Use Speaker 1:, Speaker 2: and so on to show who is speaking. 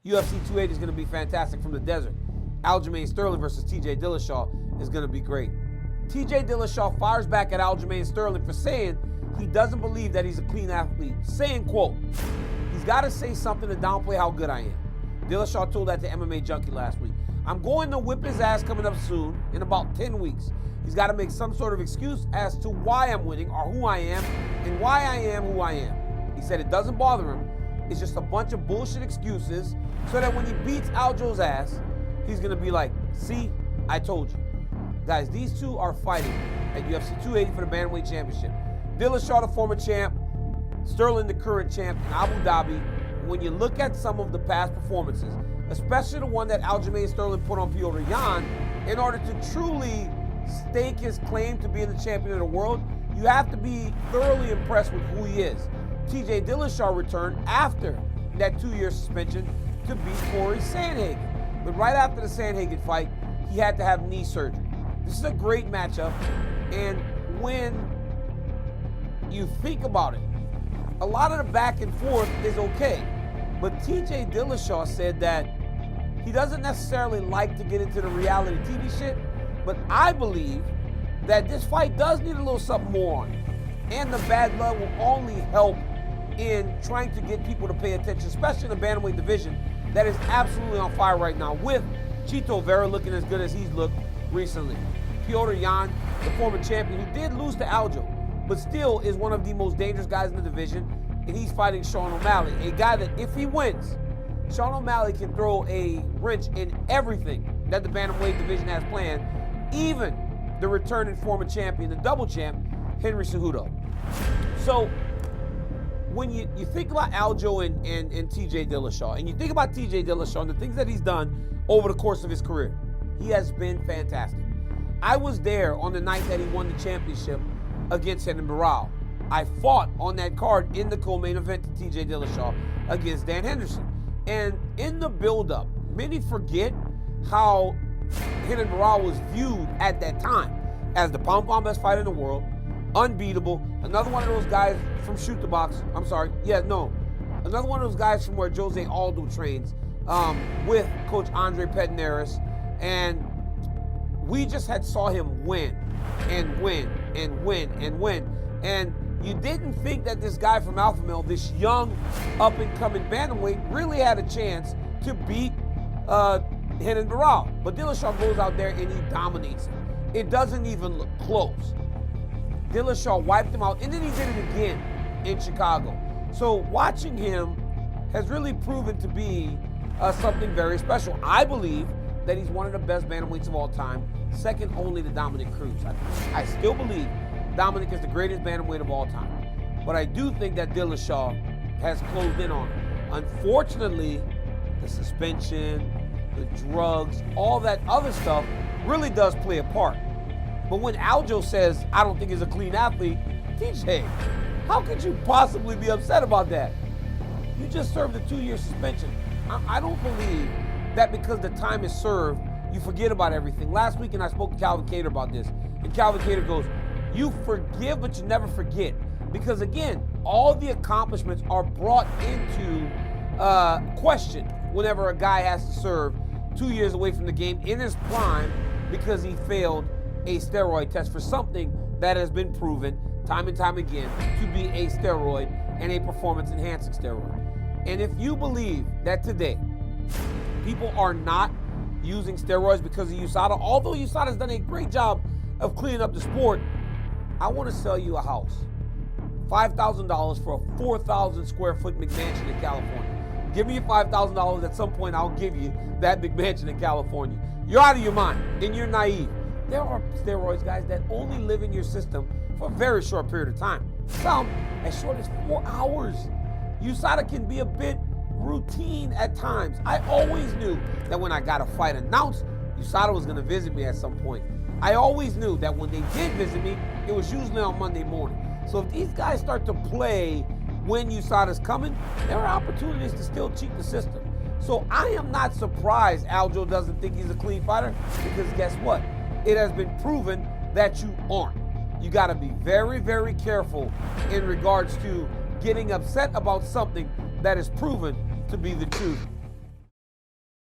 Speaker 1: UFC 280 is going to be fantastic from the desert. Aljamain Sterling versus TJ Dillashaw is going to be great. TJ Dillashaw fires back at Aljamain Sterling for saying he doesn't believe that he's a clean athlete, saying, quote, he's got to say something to downplay how good I am. Dillashaw told that to MMA Junkie last week. I'm going to whip his ass coming up soon in about 10 weeks. He's got to make some sort of excuse as to why I'm winning or who I am and why I am who I am. He said it doesn't bother him. It's just a bunch of bullshit excuses so that when he beats Aljo's ass, he's going to be like, see, I told you. Guys, these two are fighting at UFC 280 for the Bantamweight Championship. Dillashaw, the former champ, Sterling, the current champ in Abu Dhabi. When you look at some of the past performances, especially the one that Aljamain Sterling put on Petr Yan, in order to truly stake his claim to being the champion of the world, you have to be thoroughly impressed with who he is. TJ Dillashaw returned after that 2-year suspension to beat Corey Sandhagen. But right after the Sandhagen fight, he had to have knee surgery. This is a great matchup, and when you think about it, a lot of the back and forth is okay. But TJ Dillashaw said that he doesn't necessarily like to get into the reality TV shit, but I believe that this fight does need a little something more on it. And the bad blood will only help in trying to get people to pay attention, especially in the bantamweight division that is absolutely on fire right now, with Chito Vera looking as good as he's looked recently. Petr Yan, the former champion who did lose to Aljo, but still is one of the most dangerous guys in the division, and he's fighting Sean O'Malley, a guy that if he wins, Sean O'Malley can throw a wrench in everything that the bantamweight division has planned, even the returning former champion, the double champ, Henry Cejudo. So when you think about Aljo and TJ Dillashaw, and you think about TJ Dillashaw and the things that he's done over the course of his career, he has been fantastic. I was there on the night that he won the championship against Henry Barral. I fought on that card in the co-main event to TJ Dillashaw against Dan Henderson. And in the build-up, many forget how Henry Barral was viewed at that time as the pound-for-pound best fighter in the world, unbeatable, another one of those guys from Shoot the Box. Another one of those guys from where Jose Aldo trains with Coach Andre Pederneiras, and we just had saw him win and win and win and win. And you didn't think that this guy from Alpha Male, this young up-and-coming bantamweight, really had a chance to beat Henry Barral. But Dillashaw goes out there and he dominates him. It doesn't even look close. Dillashaw wiped him out, and then he did it again in Chicago. So watching him has really proven to be something very special. I believe that he's one of the best bantamweights of all time, second only to Dominic Cruz. I still believe Dominic is the greatest bantamweight of all time. But I do think that Dillashaw has closed in on him. Unfortunately, the suspension, the drugs, all that other stuff really does play a part. But when Aljo says, I don't think he's a clean athlete, TJ, how could you possibly be upset about that? You just served a 2-year suspension. I don't believe that because the time is served, you forget about everything. Last week, and I spoke to Calvin Kattar about this, and Calvin Kattar goes, you forgive, but you never forget. Because again, all the accomplishments are brought into question whenever a guy has to serve 2 years away from the game in his prime because he failed a steroid test for something that has been proven time and time again to be a steroid and a performance-enhancing steroid. And if you believe that today people are not using steroids because of USADA, although USADA has done a great job of cleaning up the sport, I want to sell you a house. $5,000 for a 4,000 square foot McMansion in California. Give me your $5,000. At some point, I'll give you that McMansion in California. You're out of your mind and you're naive. There are steroids, guys, that only live in your system for a very short period of time. Some as short as 4 hours. USADA can be a bit routine at times. I always knew that when I got a fight announced, USADA was going to visit me at some point. I always knew that when they did visit me, it was usually on Monday morning. So if these guys start to play when USADA's coming, there are opportunities to still cheat the system. So I am not surprised Aljo doesn't think he's a clean fighter, because guess what? It has been proven that you aren't. You got to be very, very careful in regards to getting upset about something that is proven to be the truth.